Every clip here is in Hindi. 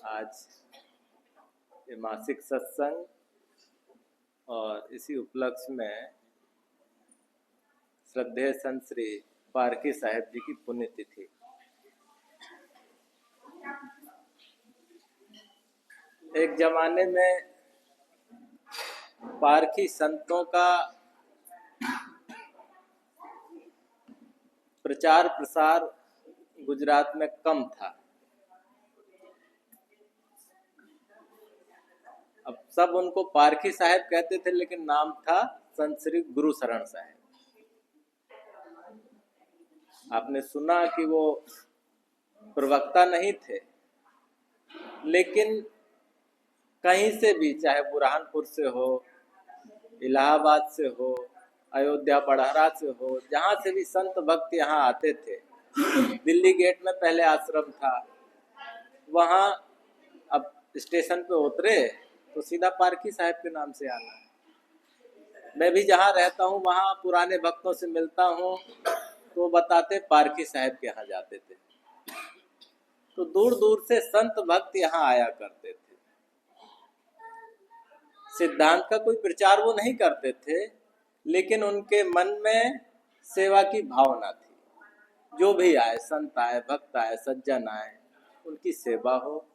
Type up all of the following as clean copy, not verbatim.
आज ये मासिक सत्संग और इसी उपलक्ष्य में श्रद्धेय संत श्री पारकी साहेब जी की पुण्यतिथि। एक जमाने में पारकी संतों का प्रचार प्रसार गुजरात में कम था। अब सब उनको पारकी साहेब कहते थे, लेकिन नाम था संत श्री गुरु शरण साहेब। आपने सुना कि वो प्रवक्ता नहीं थे, लेकिन कहीं से भी, चाहे बुरहानपुर से हो, इलाहाबाद से हो, अयोध्या बड़हरा से हो, जहाँ से भी संत भक्त यहाँ आते थे। दिल्ली गेट में पहले आश्रम था, वहाँ अब स्टेशन पे उतरे तो सीधा पारकी साहब के नाम से आना। मैं भी जहाँ रहता हूँ वहाँ पुराने भक्तों से मिलता हूँ तो बताते पारकी साहब के यहाँ जाते थे। तो दूर दूर से संत भक्त यहाँ आया करते थे। सिद्धांत का कोई प्रचार वो नहीं करते थे, लेकिन उनके मन में सेवा की भावना थी। जो भी आए, संत आए, भक्त आए, सज्जन आए, उनकी सेवा हो,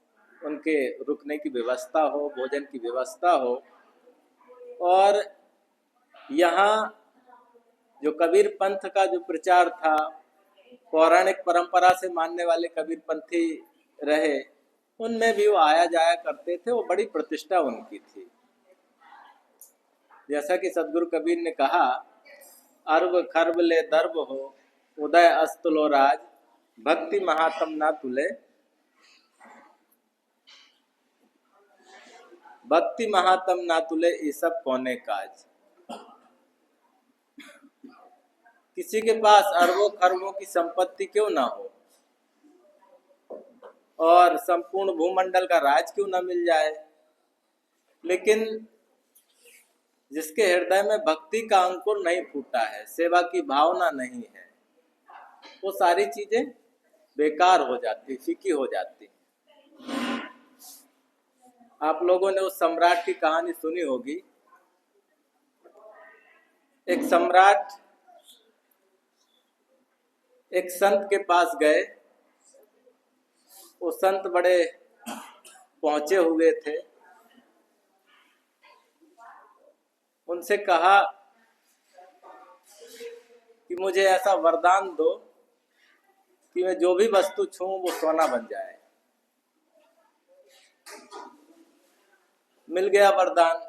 उनके रुकने की व्यवस्था हो, भोजन की व्यवस्था हो। और यहाँ जो कबीर पंथ का जो प्रचार था, पौराणिक परंपरा से मानने वाले कबीर पंथी रहे, उनमें भी वो आया जाया करते थे। वो बड़ी प्रतिष्ठा उनकी थी। जैसा कि सदगुरु कबीर ने कहा, अर्ब खर्ब ले दर्ब हो, उदय अस्तुलो राज, भक्ति महात्म ना तुले। भक्ति महात्म ना तुले, ये सब कौने काज। किसी के पास अरबों खरबों की संपत्ति क्यों ना हो और संपूर्ण भूमंडल का राज क्यों ना मिल जाए, लेकिन जिसके हृदय में भक्ति का अंकुर नहीं फूटा है, सेवा की भावना नहीं है, वो सारी चीजें बेकार हो जाती, फीकी हो जाती। आप लोगों ने उस सम्राट की कहानी सुनी होगी। एक सम्राट एक संत के पास गए। वो संत बड़े पहुंचे हुए थे। उनसे कहा कि मुझे ऐसा वरदान दो कि मैं जो भी वस्तु छूऊं वो सोना बन जाए। मिल गया वरदान।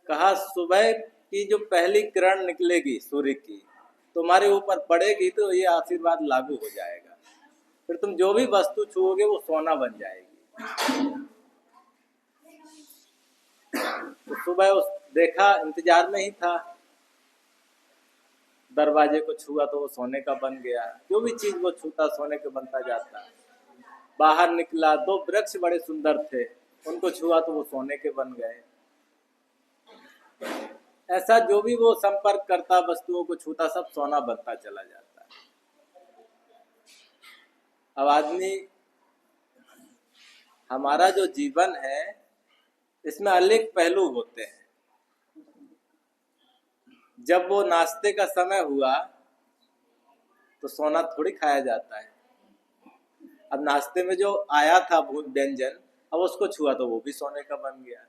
कहा, सुबह की जो पहली किरण निकलेगी सूर्य की, तुम्हारे ऊपर पड़ेगी तो ये आशीर्वाद लागू हो जाएगा। फिर तुम जो भी वस्तु छूओगे वो सोना बन जाएगी। तो सुबह उस देखा, इंतजार में ही था। दरवाजे को छुआ तो वो सोने का बन गया। जो भी चीज वो छूता सोने के बनता जाता। बाहर निकला, 2 वृक्ष बड़े सुंदर थे, उनको छुआ तो वो सोने के बन गए। ऐसा जो भी वो संपर्क करता, वस्तुओं को छूता, सब सोना बनता चला जाता है। अब आदमी, हमारा जो जीवन है इसमें अनेक पहलू होते हैं। जब वो नाश्ते का समय हुआ तो सोना थोड़ी खाया जाता है। अब नाश्ते में जो आया था व्यंजन, अब उसको छुआ तो वो भी सोने का बन गया।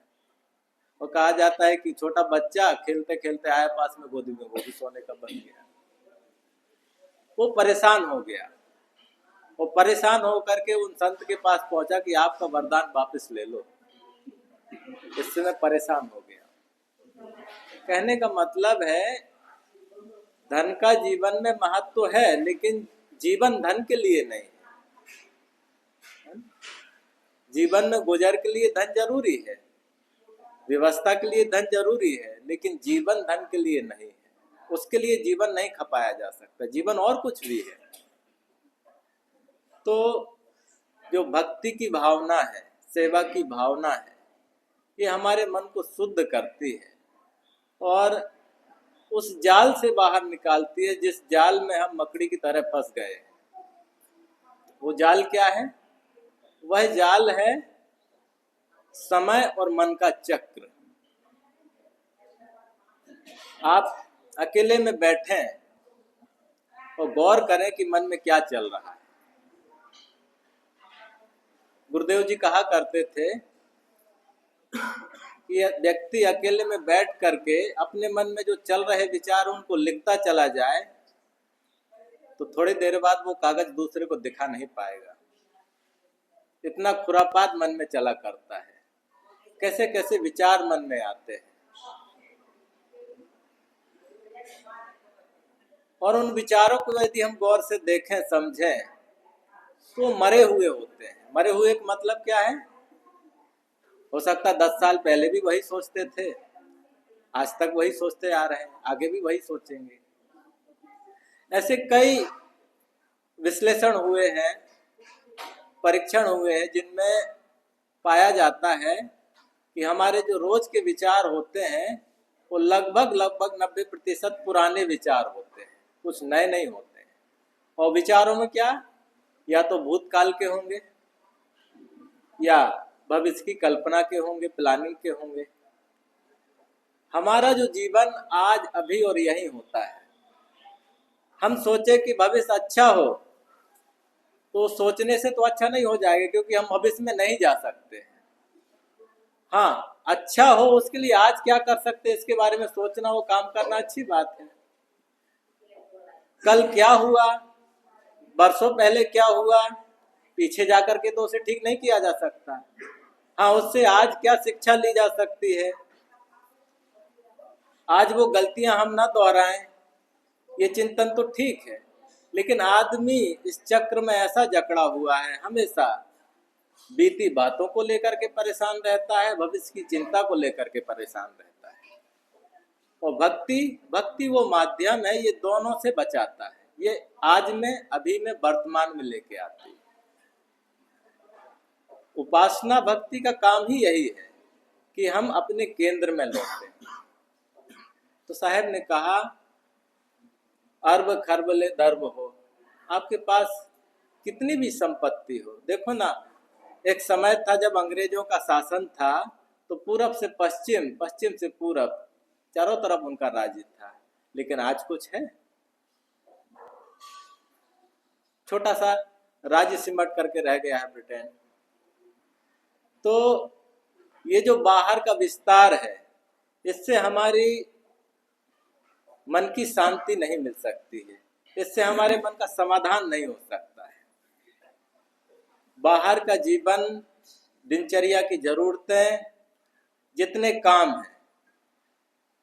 और कहा जाता है कि छोटा बच्चा खेलते खेलते आया पास में गोदी में, वो भी सोने का बन गया। वो परेशान हो गया। वो परेशान होकर के उन संत के पास पहुंचा कि आपका वरदान वापस ले लो। इससे मैं परेशान हो गया। कहने का मतलब है, धन का जीवन में महत्व है, लेकिन जीवन धन के लिए नहीं है। जीवन में गुजर के लिए धन जरूरी है, व्यवस्था के लिए धन जरूरी है, लेकिन जीवन धन के लिए नहीं है। उसके लिए जीवन नहीं खपाया जा सकता। जीवन और कुछ भी है। तो जो भक्ति की भावना है, सेवा की भावना है, ये हमारे मन को शुद्ध करती है और उस जाल से बाहर निकालती है जिस जाल में हम मकड़ी की तरह फंस गए। वो जाल क्या है? वह जाल है समय और मन का चक्र। आप अकेले में बैठे और गौर करें कि मन में क्या चल रहा है। गुरुदेव जी कहा करते थे कि व्यक्ति अकेले में बैठ करके अपने मन में जो चल रहे विचार उनको लिखता चला जाए तो थोड़ी देर बाद वो कागज दूसरे को दिखा नहीं पाएगा। इतना खुरापात मन में चला करता है, कैसे कैसे विचार मन में आते हैं और उन विचारों को यदि हम गौर से देखें समझें तो मरे हुए होते हैं। मरे हुए का मतलब क्या है? हो सकता 10 साल पहले भी वही सोचते थे, आज तक वही सोचते आ रहे हैं, आगे भी वही सोचेंगे। ऐसे कई विश्लेषण हुए हैं, परीक्षण हुए हैं जिनमें पाया जाता है कि हमारे जो रोज के विचार होते हैं वो लगभग 90% पुराने विचार होते हैं, कुछ नए नहीं होते हैं। और विचारों में क्या, या तो भूतकाल के होंगे या भविष्य की कल्पना के होंगे, प्लानिंग के होंगे। हमारा जो जीवन आज अभी और यही होता है। हम सोचे कि भविष्य अच्छा हो तो सोचने से तो अच्छा नहीं हो जाएगा, क्योंकि हम भविष्य में नहीं जा सकते। हाँ, अच्छा हो उसके लिए आज क्या कर सकते हैं इसके बारे में सोचना, वो काम करना अच्छी बात है। कल क्या हुआ, बरसों पहले क्या हुआ, पीछे जाकर के तो उसे ठीक नहीं किया जा सकता। हाँ, उससे आज क्या शिक्षा ली जा सकती है, आज वो गलतियां हम ना दोहराएं, ये चिंतन तो ठीक है। लेकिन आदमी इस चक्र में ऐसा जकड़ा हुआ है, हमेशा बीती बातों को लेकर के परेशान रहता है, भविष्य की चिंता को लेकर के परेशान रहता है। और भक्ति वो माध्यम है, ये दोनों से बचाता है। ये आज में, अभी में, वर्तमान में लेके आती है। उपासना भक्ति का काम ही यही है कि हम अपने केंद्र में लौटें। तो साहब ने कहा, अर्ब खरबले दर्ब हो, आपके पास कितनी भी संपत्ति हो। देखो ना, एक समय था जब अंग्रेजों का शासन था तो पूरब से पश्चिम, पश्चिम से पूरब, चारों तरफ उनका राज्य था। लेकिन आज कुछ है, छोटा सा राज्य सिमट करके रह गया है ब्रिटेन। तो ये जो बाहर का विस्तार है, इससे हमारी मन की शांति नहीं मिल सकती है, इससे हमारे मन का समाधान नहीं हो सकता है। बाहर का जीवन, दिनचर्या की जरूरतें, जितने काम हैं,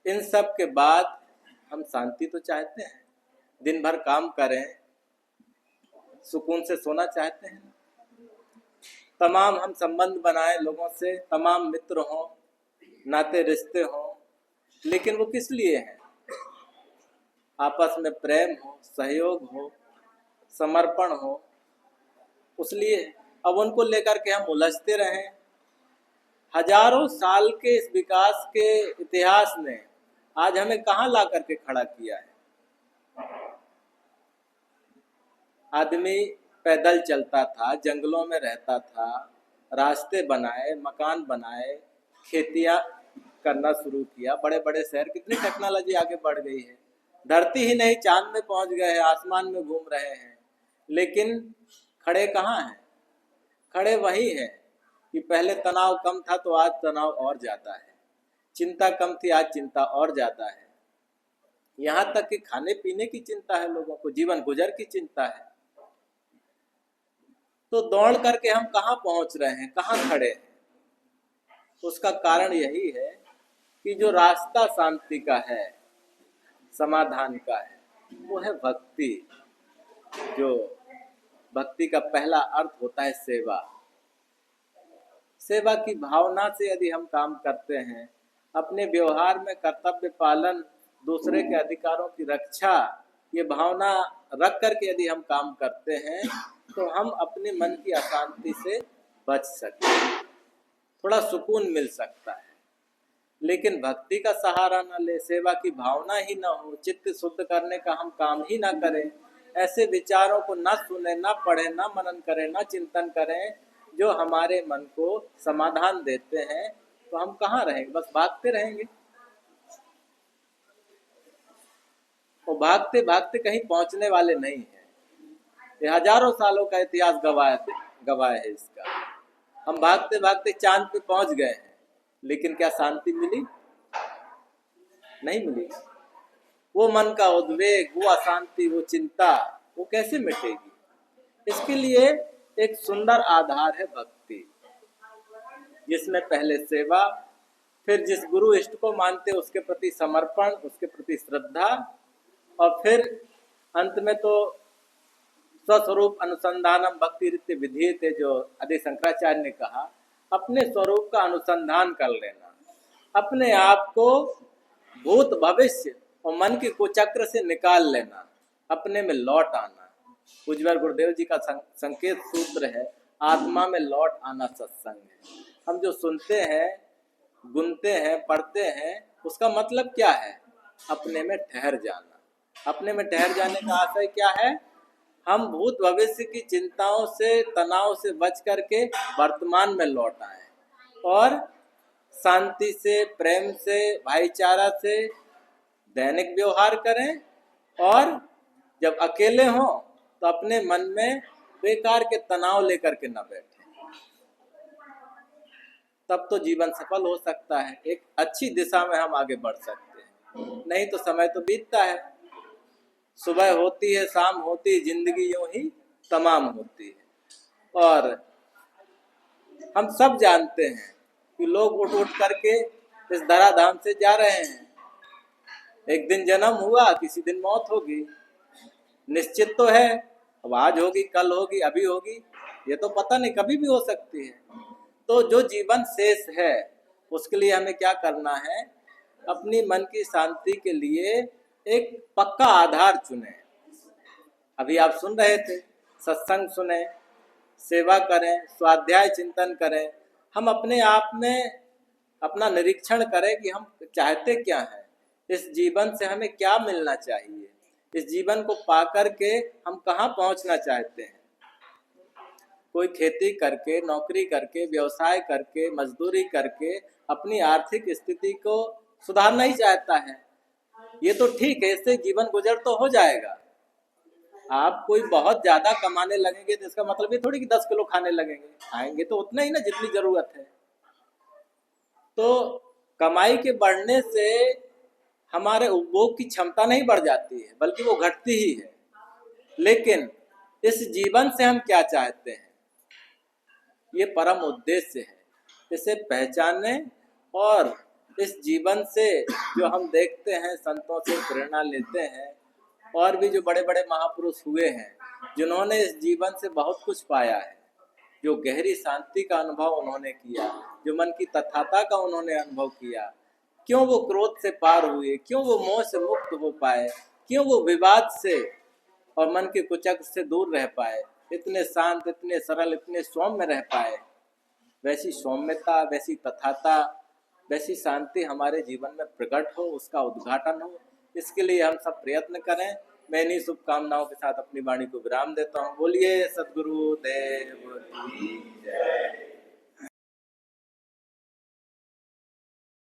इन सब के बाद हम शांति तो चाहते हैं। दिन भर काम करें, सुकून से सोना चाहते हैं। तमाम हम संबंध बनाए लोगों से, तमाम मित्र हों, नाते रिश्ते हों, लेकिन वो किस लिए हैं? आपस में प्रेम हो, सहयोग हो, समर्पण हो, उस लिए। अब उनको लेकर के हम उलझते रहें। हजारों साल के इस विकास के इतिहास ने आज हमें कहाँ ला करके खड़ा किया है। आदमी पैदल चलता था, जंगलों में रहता था, रास्ते बनाए, मकान बनाए, खेतियां करना शुरू किया। बड़े बड़े शहर, कितनी टेक्नोलॉजी आगे बढ़ गई है। धरती ही नहीं, चांद में पहुंच गए हैं, आसमान में घूम रहे हैं। लेकिन खड़े कहाँ हैं? खड़े वही हैं कि पहले तनाव कम था तो आज तनाव और ज्यादा है, चिंता कम थी आज चिंता और ज्यादा है। यहाँ तक कि खाने पीने की चिंता है लोगों को, जीवन गुजर की चिंता है। तो दौड़ करके हम कहाँ पहुंच रहे हैं, कहाँ खड़े हैं? उसका कारण यही है कि जो रास्ता शांति का है, समाधान का है, वो है भक्ति। जो भक्ति का पहला अर्थ होता है सेवा। सेवा की भावना से यदि हम काम करते हैं, अपने व्यवहार में कर्तव्य पालन, दूसरे के अधिकारों की रक्षा, ये भावना रख करके यदि हम काम करते हैं तो हम अपने मन की अशांति से बच सकते हैं, थोड़ा सुकून मिल सकता है। लेकिन भक्ति का सहारा न ले, सेवा की भावना ही ना हो, चित्त शुद्ध करने का हम काम ही ना करें, ऐसे विचारों को ना सुने, ना पढ़े, ना मनन करें, ना चिंतन करें, जो हमारे मन को समाधान देते हैं, तो हम कहाँ रहेंगे? बस भागते रहेंगे और भागते भागते कहीं पहुंचने वाले नहीं हैं। ये हजारों सालों का इतिहास गवाह है इसका। हम भागते भागते चांद पे पहुंच गए हैं, लेकिन क्या शांति मिली? नहीं मिली। वो मन का उद्वेग, वो अशांति, वो चिंता, वो कैसे मिटेगी? इसके लिए एक सुंदर आधार है भक्ति, जिसमें पहले सेवा, फिर जिस गुरु इष्ट को मानते उसके प्रति समर्पण, उसके प्रति श्रद्धा, और फिर अंत में तो स्वस्वरूप अनुसंधानम भक्ति रीत्य विधीयते, जो आदि शंकराचार्य ने कहा, अपने स्वरूप का अनुसंधान कर लेना, अपने आप को भूत भविष्य और मन के कुचक्र से निकाल लेना, अपने में लौट आना। पूज्य गुरुदेव जी का संकेत सूत्र है, आत्मा में लौट आना सत्संग है। हम जो सुनते हैं, गुनते हैं, पढ़ते हैं, उसका मतलब क्या है? अपने में ठहर जाना। अपने में ठहर जाने का आशय क्या है? हम भूत भविष्य की चिंताओं से, तनाव से बच करके वर्तमान में लौट आए और शांति से, प्रेम से, भाईचारा से दैनिक व्यवहार करें, और जब अकेले हों तो अपने मन में बेकार के तनाव लेकर के न बैठें। तब तो जीवन सफल हो सकता है, एक अच्छी दिशा में हम आगे बढ़ सकते हैं। नहीं तो समय तो बीतता है, सुबह होती है, शाम होती है, जिंदगी यूं ही तमाम होती है। और हम सब जानते हैं कि लोग उठ उठ करके इस धराधाम से जा रहे हैं। एक दिन जन्म हुआ, किसी दिन मौत होगी, निश्चित तो है। अब आज होगी, कल होगी, अभी होगी, ये तो पता नहीं, कभी भी हो सकती है। तो जो जीवन शेष है, उसके लिए हमें क्या करना है? अपनी मन की शांति के लिए एक पक्का आधार चुने। अभी आप सुन रहे थे, सत्संग सुने, सेवा करें, स्वाध्याय चिंतन करें। हम अपने आप में अपना निरीक्षण करें कि हम चाहते क्या हैं, इस जीवन से हमें क्या मिलना चाहिए, इस जीवन को पाकर के हम कहाँ पहुँचना चाहते हैं। कोई खेती करके, नौकरी करके, व्यवसाय करके, मजदूरी करके अपनी आर्थिक स्थिति को सुधारना ही चाहता है। ये तो ठीक है, इससे जीवन गुजर तो हो जाएगा। आप कोई बहुत ज्यादा कमाने लगेंगे तो इसका मतलब ये थोड़ी कि 10 किलो खाने लगेंगे, खाएंगे तो उतना ही ना जितनी जरूरत है। तो कमाई के बढ़ने से हमारे उपभोग की क्षमता नहीं बढ़ जाती है, बल्कि वो घटती ही है। लेकिन इस जीवन से हम क्या चाहते हैं, ये परम उद्देश्य है। इसे पहचाने और इस जीवन से जो हम देखते हैं, संतों से प्रेरणा लेते हैं, और भी जो बड़े बड़े महापुरुष हुए हैं, जिन्होंने इस जीवन से बहुत कुछ पाया है, जो गहरी शांति का अनुभव उन्होंने किया, जो मन की तथाता का उन्होंने अनुभव किया, क्यों वो क्रोध से पार हुए, क्यों वो मोह से मुक्त हो पाए, क्यों वो विवाद से और मन के कुचक्र से दूर रह पाए, इतने शांत, इतने सरल, इतने सौम्य रह पाए। वैसी सौम्यता, वैसी तथाता, वैसी शांति हमारे जीवन में प्रकट हो, उसका उद्घाटन हो, इसके लिए हम सब प्रयत्न करें। मैं इन्हीं शुभकामनाओं के साथ अपनी वाणी को विराम देता हूँ। बोलिए सद्गुरु देव की जय।